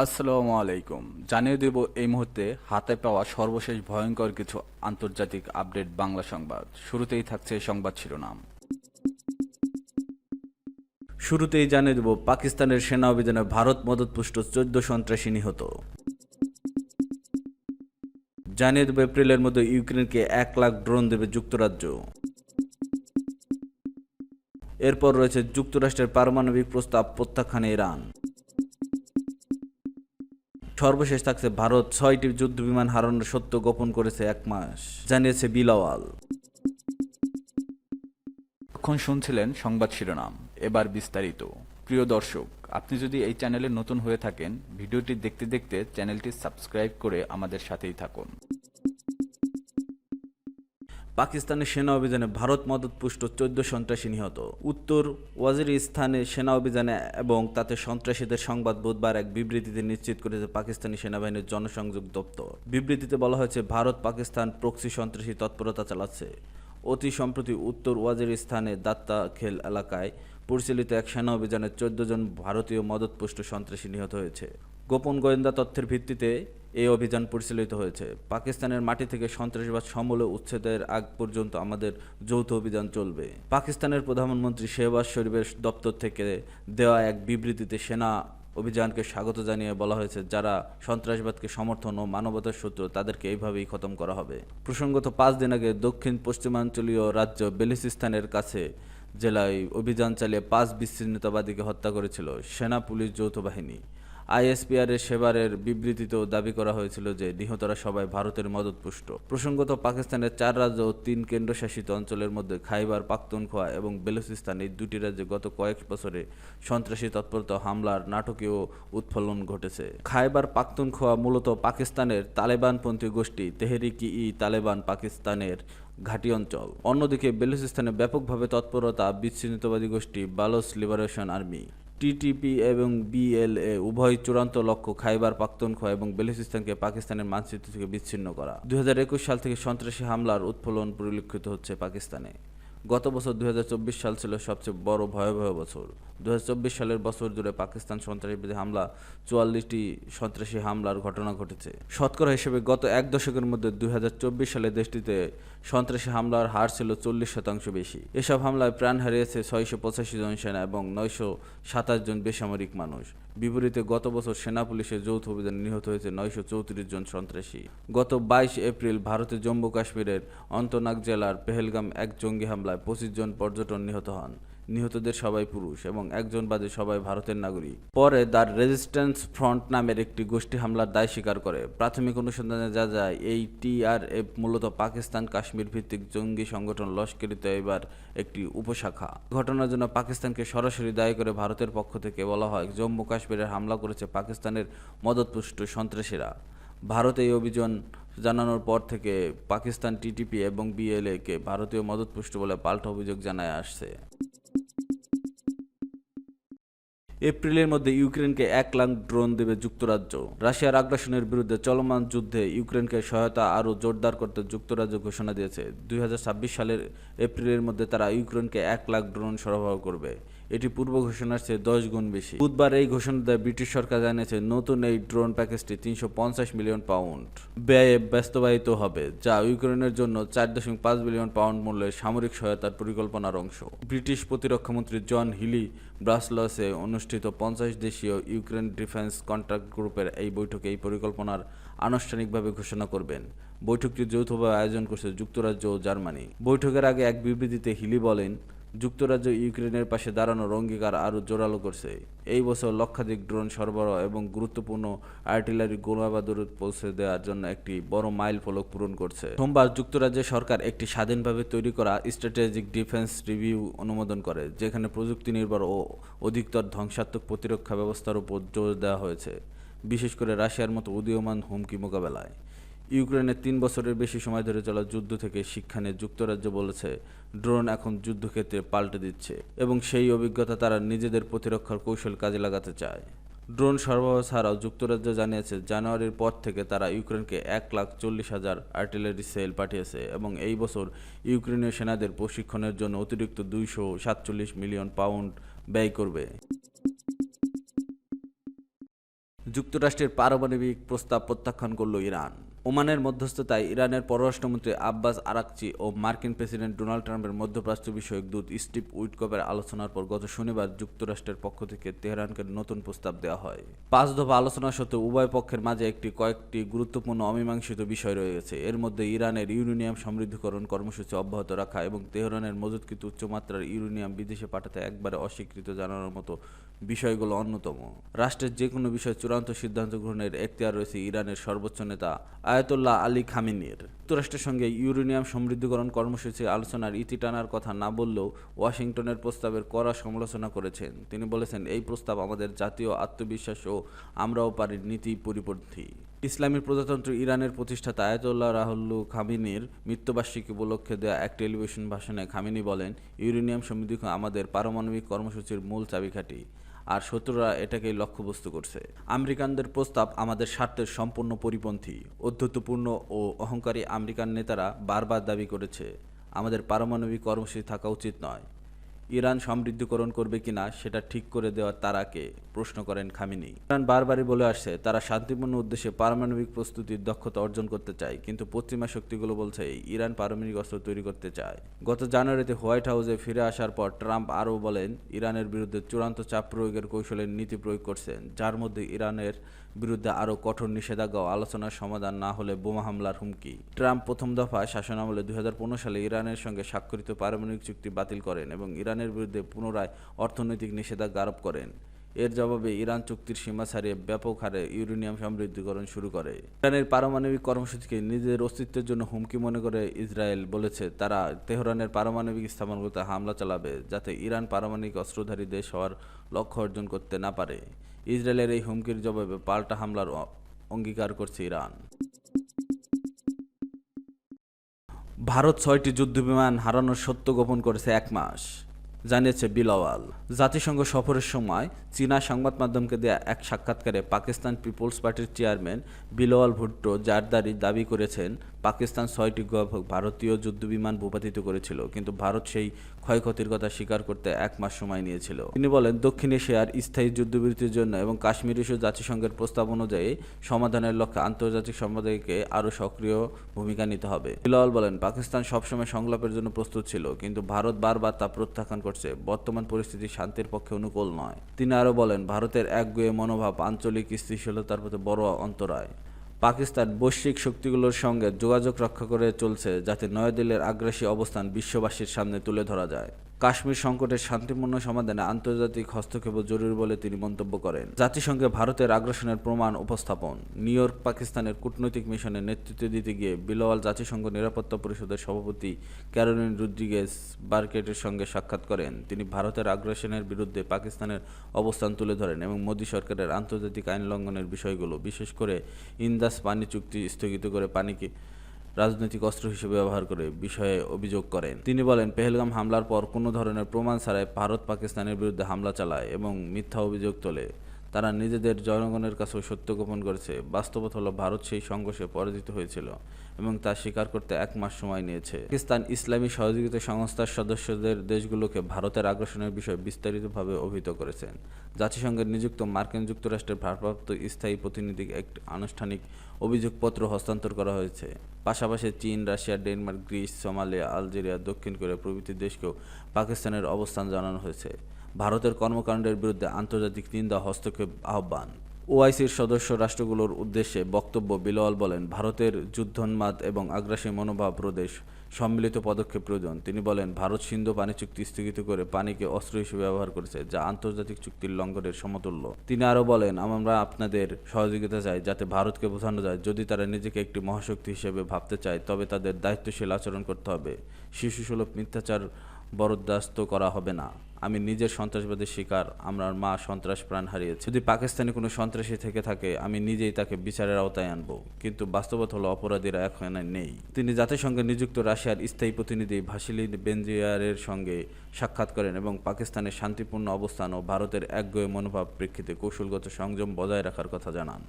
আসসালামু আলাইকুম। জানিয়ে দেব এই মুহূর্তে হাতে পাওয়া সর্বশেষ ভয়ঙ্কর কিছু আন্তর্জাতিক আপডেট বাংলা সংবাদ। শুরুতেই থাকছে সংবাদ শিরোনাম। শুরুতেই জানিয়ে দেব পাকিস্তানের সেনা অভিযানে ভারত মদতপুষ্ট 14 সন্ত্রাসী নিহত। জানিয়ে দেব এপ্রিলের মধ্যে ইউক্রেনকে 1 লাখ ড্রোন দেবে যুক্তরাজ্য। এরপর রয়েছে যুক্তরাষ্ট্রের পারমাণবিক প্রস্তাব প্রত্যাখ্যানে ইরান। সর্বশেষ থাকছে ভারত 6টি যুদ্ধবিমান হারানোর সত্য গোপন করেছে 1 মাস, জানিয়েছে বিলাওয়াল। এখন শুনছিলেন সংবাদ শিরোনাম, এবার বিস্তারিত। প্রিয় দর্শক, আপনি যদি এই চ্যানেলে নতুন হয়ে থাকেন, ভিডিওটি দেখতে দেখতে চ্যানেলটি সাবস্ক্রাইব করে আমাদের সাথেই থাকুন। পাকিস্তানের সেনা অভিযানে ভারত মদতপুষ্ট 14 সন্ত্রাসী নিহত। উত্তর ওয়াজিরিস্তানে সেনা অভিযানে এবং তাতে সন্ত্রাসীদের সংবাদ বুধবার এক বিবৃতিতে নিশ্চিত করেছে পাকিস্তানি সেনাবাহিনীর জনসংযোগ দপ্তর। বিবৃতিতে বলা হয়েছে, ভারত পাকিস্তান প্রক্সি সন্ত্রাসী তৎপরতা চালাচ্ছে। অতি সম্প্রতি উত্তর ওয়াজিরিস্তানে দাত্তা খেল এলাকায় পরিচালিত এক সেনা অভিযানে 14 জন ভারতীয় মদতপুষ্ট সন্ত্রাসী নিহত হয়েছে। গোপন গোয়েন্দা তথ্যের ভিত্তিতে এই অভিযান পরিচালিত হয়েছে। পাকিস্তানের মাটি থেকে সন্ত্রাসবাদ সমূলে উচ্ছেদের আগ পর্যন্ত আমাদের যৌথ অভিযান চলবে। পাকিস্তানের প্রধানমন্ত্রী শেহবাজ শরীফের দপ্তর থেকে দেওয়া এক বিবৃতিতে সেনা অভিযানকে স্বাগত জানিয়ে বলা হয়েছে, যারা সন্ত্রাসবাদকে সমর্থন ও মানবতার শত্রু তাদেরকে এইভাবেই খতম করা হবে। প্রসঙ্গত 5 দিন আগে দক্ষিণ পশ্চিমাঞ্চলীয় রাজ্য বেলুচিস্তানের কাছে জেলায় অভিযান চালিয়ে 5 বিচ্ছিন্নতাবাদীকে হত্যা করেছিল সেনা পুলিশ যৌথ বাহিনী। আইএসপিআরের সেবারের বিবৃতিতেও দাবি করা হয়েছিল যে নিহতরা সবাই ভারতের মদতপুষ্ট। প্রসঙ্গত পাকিস্তানের 4 রাজ্য ও 3 কেন্দ্রশাসিত অঞ্চলের মধ্যে খাইবার পাখতুনখোয়া এবং বেলুচিস্তান এই দুটি রাজ্যে গত কয়েক বছরে সন্ত্রাসী তৎপরতা হামলার নাটকীয় উৎফুল্লন ঘটেছে। খাইবার পাখতুনখোয়া মূলত পাকিস্তানের তালেবানপন্থী গোষ্ঠী তেহরিক-ই-তালেবান পাকিস্তানের ঘাঁটি অঞ্চল। অন্যদিকে বেলুচিস্তানে ব্যাপকভাবে তৎপরতা বিচ্ছিন্নতাবাদী গোষ্ঠী বালোচ লিবারেশন আর্মি টিটিপি এবং বিএলএ উভয় চূড়ান্ত লক্ষ্য খাইবার পাখতুনখোয়া এবং বেলুচিস্তানকে পাকিস্তানের মানচিত্র থেকে বিচ্ছিন্ন করা। 2021 সাল থেকে সন্ত্রাসী হামলার উৎফুল্লন পরিলক্ষিত হচ্ছে পাকিস্তানে। গত বছর 2024 সাল ছিল সবচেয়ে বড় ভয়াবহ বছর। 2024 সালের বছর জুড়ে পাকিস্তান সন্ত্রাসবাদী হামলা 44টি সন্ত্রাসী হামলার ঘটনা ঘটেছে। শতকরা হিসেবে গত এক দশকের মধ্যে 2024 সালে দেশটিতে সন্ত্রাসী হামলার হার ছিল 40% বেশি। এসব হামলায় প্রাণ হারিয়েছে 685 জন সেনা এবং 927 জন বেসামরিক মানুষ। বিপরীতে গত বছর সেনা পুলিশের যৌথ অভিযানে নিহত হয়েছে 934 জন সন্ত্রাসী। গত 22 এপ্রিল ভারতের জম্মু কাশ্মীরের অন্তনাগ জেলার পেহেলগাম এক জঙ্গি হামলায় 25 জন পর্যটক নিহত হন। নিহতদের সবাই পুরুষ এবং একজন বাদে সবাই ভারতের নাগরিক। পরে দ্য রেজিস্ট্যান্স ফ্রন্ট নামের একটি গোষ্ঠী হামলার দায় স্বীকার করে। প্রাথমিক অনুসন্ধানে যা যায়, এই টিআরএফ মূলত পাকিস্তান কাশ্মীর ভিত্তিক জঙ্গি সংগঠন লস্কর-ই-তৈবার একটি উপশাখা। ঘটনার জন্য পাকিস্তানকে সরাসরি দায়ী করে ভারতের পক্ষ থেকে বলা হয়, জম্মু কাশ্মীরে হামলা করেছে পাকিস্তানের মদতপুষ্ট সন্ত্রাসীরা। ভারত এই অভিযান জানানোর পর থেকে পাকিস্তান টিটিপি এবং বিএলএ কে ভারতীয় মদতপুষ্ট বলে পাল্টা অভিযোগ জানায় আসছে। এপ্রিলের মধ্যে ইউক্রেনকে 1 লাখ ড্রোন দেবে যুক্তরাজ্য। রাশিয়ার আগ্রাসনের বিরুদ্ধে চলমান যুদ্ধে ইউক্রেনকে সহায়তা আরও জোরদার করতে যুক্তরাজ্য ঘোষণা দিয়েছে। 2026 সালের এপ্রিলের মধ্যে তারা ইউক্রেনকে 1 লাখ ড্রোন সরবরাহ করবে। এটি পূর্ব ঘোষণার চেয়ে 10 গুণ বেশি। বুধবার এই ঘোষণা দেয় ব্রিটিশ সরকার জানিয়েছে, নতুন এই ড্রোন প্যাকেজটি 350 মিলিয়ন পাউন্ড ব্যয়ে বাস্তবায়িত হবে, যা ইউক্রেনের জন্য 4.5 বিলিয়ন পাউন্ড মূল্যের সামরিক সহায়তার পরিকল্পনার অংশ। ব্রিটিশ প্রতিরক্ষামন্ত্রী জন হিলি ব্রাসেলসে অনুষ্ঠিত 50 দেশীয় ইউক্রেন ডিফেন্স কন্ট্রাক্ট গ্রুপের এই বৈঠকে এই পরিকল্পনার আনুষ্ঠানিকভাবে ঘোষণা করবেন। বৈঠকটি যৌথভাবে আয়োজন করছে যুক্তরাজ্য ও জার্মানি। বৈঠকের আগে এক বিবৃতিতে হিলি বলেন, যুক্তরাজ্য ইউক্রেনের পাশে দাঁড়ানোর অঙ্গীকার আরও জোরালো করছে। এই বছর লক্ষাধিক ড্রোন সরবরাহ এবং গুরুত্বপূর্ণ আর্টিলারি গোলাবারুদ পৌঁছে দেওয়ার জন্য একটি বড় মাইল ফলক পূরণ করছে। সোমবার যুক্তরাজ্যের সরকার একটি স্বাধীনভাবে তৈরি করা স্ট্র্যাটেজিক ডিফেন্স রিভিউ অনুমোদন করে, যেখানে প্রযুক্তি নির্ভর ও অধিকতর ধ্বংসাত্মক প্রতিরক্ষা ব্যবস্থার উপর জোর দেওয়া হয়েছে, বিশেষ করে রাশিয়ার মতো উদীয়মান হুমকি মোকাবেলায়। ইউক্রেনের 3 বছরের বেশি সময় ধরে চলা যুদ্ধ থেকে শিক্ষা নিয়ে যুক্তরাজ্য বলেছে, ড্রোন এখন যুদ্ধক্ষেত্রে পাল্টে দিচ্ছে এবং সেই অভিজ্ঞতা তারা নিজেদের প্রতিরক্ষার কৌশল কাজে লাগাতে চায়। ড্রোন সরবরাহ ছাড়াও যুক্তরাজ্য জানিয়েছে, জানুয়ারির পর থেকে তারা ইউক্রেনকে 1,40,000 আর্টিলারি সেল পাঠিয়েছে এবং এই বছর ইউক্রেনীয় সেনাদের প্রশিক্ষণের জন্য অতিরিক্ত 247 মিলিয়ন পাউন্ড ব্যয় করবে। যুক্তরাষ্ট্রের পারমাণবিক প্রস্তাব প্রত্যাখ্যান করল ইরান। ওমানের মধ্যস্থতায় ইরানের পররাষ্ট্রমন্ত্রী আব্বাস আরাকচি ও মার্কিন প্রেসিডেন্ট ডোনাল্ড ট্রাম্পের মধ্যপ্রাচ্য বিষয়ক দূত স্টিভ উইটকফের আলোচনার পর গত শনিবার যুক্তরাষ্ট্রের পক্ষ থেকে তেহরানকে নতুন প্রস্তাব দেওয়া হয়। 5 দফা আলোচনা সত্ত্বেও উভয় পক্ষের মাঝে কয়েকটি গুরুত্বপূর্ণ অমীমাংসিত বিষয় রয়েছে। এর মধ্যে ইরানের ইউরেনিয়াম সমৃদ্ধকরণ কর্মসূচি অব্যাহত রাখা এবং তেহরানের মজুতকৃত উচ্চমাত্রার ইউরেনিয়াম বিদেশে পাঠাতে একবারে অস্বীকৃত জানানোর মতো বিষয়গুলো অন্যতম। রাষ্ট্রের যে কোনো বিষয়ে চূড়ান্ত সিদ্ধান্ত গ্রহণের এখতিয়ার রয়েছে ইরানের সর্বোচ্চ নেতা আয়াতুল্লাহ আলী খামেনির। যুক্তরাষ্ট্রের সঙ্গে ইউরেনিয়াম সমৃদ্ধকরণ কর্মসূচি আলোচনার ইতি টানার কথা না বললেও ওয়াশিংটনের প্রস্তাবের কড়া সমালোচনা করেছেন। তিনি বলেছেন, এই প্রস্তাব আমাদের জাতীয় আত্মবিশ্বাস ও আমরাও পারি নীতি পরিপন্থী। ইসলামী প্রজাতন্ত্র ইরানের প্রতিষ্ঠাতা আয়াতুল্লাহ রাহুল্লু খামেনির মৃত্যুবার্ষিকী উপলক্ষে দেওয়া এক টেলিভিশন ভাষণে খামেনি বলেন, ইউরেনিয়াম সমৃদ্ধকরণ আমাদের পারমাণবিক কর্মসূচির মূল চাবিকাঠি, আর শত্রুরা এটাকেই লক্ষ্যবস্তু করছে। আমেরিকানদের প্রস্তাব আমাদের স্বার্থের সম্পূর্ণ পরিপন্থী। ঔদ্ধত্যপূর্ণ ও অহংকারী আমেরিকান নেতারা বারবার দাবি করেছে আমাদের পারমাণবিক কর্মসূচি থাকা উচিত নয়। ইরান সমৃদ্ধকরণ করবে কিনা সেটা ঠিক করে দেওয়ার তারাকে প্রশ্ন করেন খামেনি। ইরান বারবারই বলে আসছে তারা শান্তিপূর্ণ উদ্দেশ্যে পারমাণবিক প্রস্তুতির দক্ষতা অর্জন করতে চায়, কিন্তু পশ্চিমা শক্তিগুলো বলছে ইরান পারমাণবিক অস্ত্র তৈরি করতে চায়। গত জানুয়ারিতে হোয়াইট হাউসে ফিরে আসার পর ট্রাম্প আরও বলেন, ইরানের বিরুদ্ধে চূড়ান্ত চাপ প্রয়োগের কৌশলের নীতি প্রয়োগ করছেন, যার মধ্যে ইরানের বিরুদ্ধে আরও কঠোর নিষেধাজ্ঞা ও আলোচনার সমাধান না হলে বোমা হামলার হুমকি। ট্রাম্প প্রথম দফায় শাসনামলে 2015 সালে ইরানের সঙ্গে স্বাক্ষরিত পারমাণবিক চুক্তি বাতিল করেন এবং ইরানের বিরুদ্ধে পুনরায় অর্থনৈতিক নিষেধাজ্ঞা আরোপ করেন। এর জবাবে ইরান চুক্তির সীমা ছাড়িয়ে ব্যাপক হারে ইউরেনিয়াম সমৃদ্ধকরণ শুরু করে। ইরানের পারমাণবিক কর্মসূচিকে নিজের অস্তিত্বের জন্য হুমকি মনে করে ইসরায়েল বলেছে তারা তেহরানের পারমাণবিক স্থাপনাগুলোতে হামলা চালাবে, যাতে ইরান পারমাণবিক অস্ত্রধারী দেশ হওয়ার লক্ষ্য অর্জন করতে না পারে। ইসরায়েলের এই হুমকির জবাবে পাল্টা হামলার অঙ্গীকার করছে ইরান। ভারত 6টি যুদ্ধবিমান হারানোর সত্য গোপন করেছে 1 মাস, জানিয়েছে বিলাওয়াল। জাতিসংঘ সফরের সময় চীনা সংবাদ মাধ্যমকে দেয়া এক সাক্ষাৎকারে পাকিস্তান পিপলস পার্টির চেয়ারম্যান বিলাওয়াল ভুট্টো জারদারি দাবি করেছেন পাকিস্তান 6টি ভারতীয় যুদ্ধবিমান ভূপাতিত করেছিল, কিন্তু ভারত সেই ক্ষয়ক্ষতির কথা স্বীকার করতে 1 মাস সময় নিয়েছিল। তিনি বলেন, দক্ষিণ এশিয়ার স্থায়ী যুদ্ধবিরতির জন্য এবং কাশ্মীর ইস্যু জাতিসংঘের প্রস্তাব অনুযায়ী সমাধানের লক্ষ্যে আন্তর্জাতিক সম্প্রদায়কে আরও সক্রিয় ভূমিকা নিতে হবে। বিলাওয়াল বলেন, পাকিস্তান সবসময় সংলাপের জন্য প্রস্তুত ছিল, কিন্তু ভারত বারবার তা প্রত্যাখ্যান করছে। বর্তমান পরিস্থিতি শান্তির পক্ষে অনুকূল নয়। তিনি আরও বলেন, ভারতের একগুঁয়ে মনোভাব আঞ্চলিক স্থিতিশীলতার প্রতি বড় অন্তরায়। পাকিস্তান বৈশ্বিক শক্তিগুলোর সঙ্গে যোগাযোগ রক্ষা করে চলছে, যাতে নয়াদিল্লির আগ্রাসী অবস্থান বিশ্ববাসীর সামনে তুলে ধরা যায়। কাশ্মীর সংকটের শান্তিপূর্ণ সমাধানে আন্তর্জাতিক হস্তক্ষেপ জরুরি বলে তিনি মন্তব্য করেন। জাতিসংঘে ভারতের আগ্রাসনের প্রমাণ উপস্থাপন। নিউ ইয়র্ক পাকিস্তানের কূটনৈতিক মিশনে নেতৃত্ব দিতে গিয়ে বিলাওয়াল জাতিসংঘ নিরাপত্তা পরিষদের সভাপতি ক্যারোলিন রদ্রিগেজ বারকেটের সঙ্গে সাক্ষাৎ করেন। তিনি ভারতের আগ্রাসনের বিরুদ্ধে পাকিস্তানের অবস্থান তুলে ধরেন এবং মোদী সরকারের আন্তর্জাতিক আইন লঙ্ঘনের বিষয়গুলো, বিশেষ করে ইন্দাস পানি চুক্তি স্থগিত করে পানিকে রাজনৈতিক অস্ত্র হিসেবে ব্যবহার করে বিষয়ে অভিযোগ করেন। তিনি বলেন, পেহেলগাম হামলার পর কোনো ধরনের প্রমাণ ছাড়াই ভারত পাকিস্তানের বিরুদ্ধে হামলা চালায় এবং মিথ্যা অভিযোগ তোলে। তারা নিজেদের জনগণের কাছেও সত্য গোপন করেছে। বাস্তবতা হলো ভারত সেই সংঘর্ষে পরাজিত হয়েছিল এবং তা স্বীকার করতে 1 মাস সময় নিয়েছে। পাকিস্তান ইসলামী সহযোগিতা সংস্থার সদস্যদের দেশগুলোকে ভারতের আগ্রাসনের বিষয়ে বিস্তারিতভাবে অভিহিত করেছেন। জাতিসংঘের নিযুক্ত মার্কিন যুক্তরাষ্ট্রের ভারপ্রাপ্ত স্থায়ী প্রতিনিধিকে একটি আনুষ্ঠানিক অভিযোগপত্র হস্তান্তর করা হয়েছে। পাশাপাশি চীন, Russia, Denmark, Greece, Somalia, Algeria, দক্ষিণ কোরিয়া প্রভৃতি দেশকেও পাকিস্তানের অবস্থান জানানো হয়েছে। ভারতের কর্মকাণ্ডের বিরুদ্ধে আন্তর্জাতিক নিন্দা হস্তক্ষেপ আহ্বান। ওআইসির সদস্য রাষ্ট্রগুলোর উদ্দেশ্যে বক্তব্য বিলাওয়াল বলেন, ভারতের যুদ্ধোন্মাদ এবং আগ্রাসী মনোভাব রোধে সম্মিলিত পদক্ষেপ প্রয়োজন। তিনি বলেন, ভারত সিন্ধু পানি চুক্তি স্থগিত করে পানিকে অস্ত্র হিসেবে ব্যবহার করেছে, যা আন্তর্জাতিক চুক্তির লঙ্ঘনের সমতুল্য। তিনি আরও বলেন, আমরা আপনাদের সহযোগিতা চাই, যাতে ভারতকে বোঝানো যায় যদি তারা নিজেকে একটি মহাশক্তি হিসেবে ভাবতে চায় তবে তাদের দায়িত্বশীল আচরণ করতে হবে। শিশুসুলভ মিথ্যাচার বরদাস্ত করা হবে না। আমি নিজের সন্ত্রাসবাদের শিকার, আমার মা সন্ত্রাস প্রাণ হারিয়েছে। যদি পাকিস্তানে কোনো সন্ত্রাসী থেকে থাকে আমি নিজেই তাকে বিচারের আওতায় আনব, কিন্তু বাস্তবতা হলো অপরাধীরা এখন নেই। তিনি জাতিসংঘে নিযুক্ত রাশিয়ার স্থায়ী প্রতিনিধি ভাসিলি বেনজিয়ারের সঙ্গে সাক্ষাৎ করেন এবং পাকিস্তানের শান্তিপূর্ণ অবস্থান ও ভারতের একগুঁয়ে মনোভাব প্রেক্ষিতে কৌশলগত সংযম বজায় রাখার কথা জানান।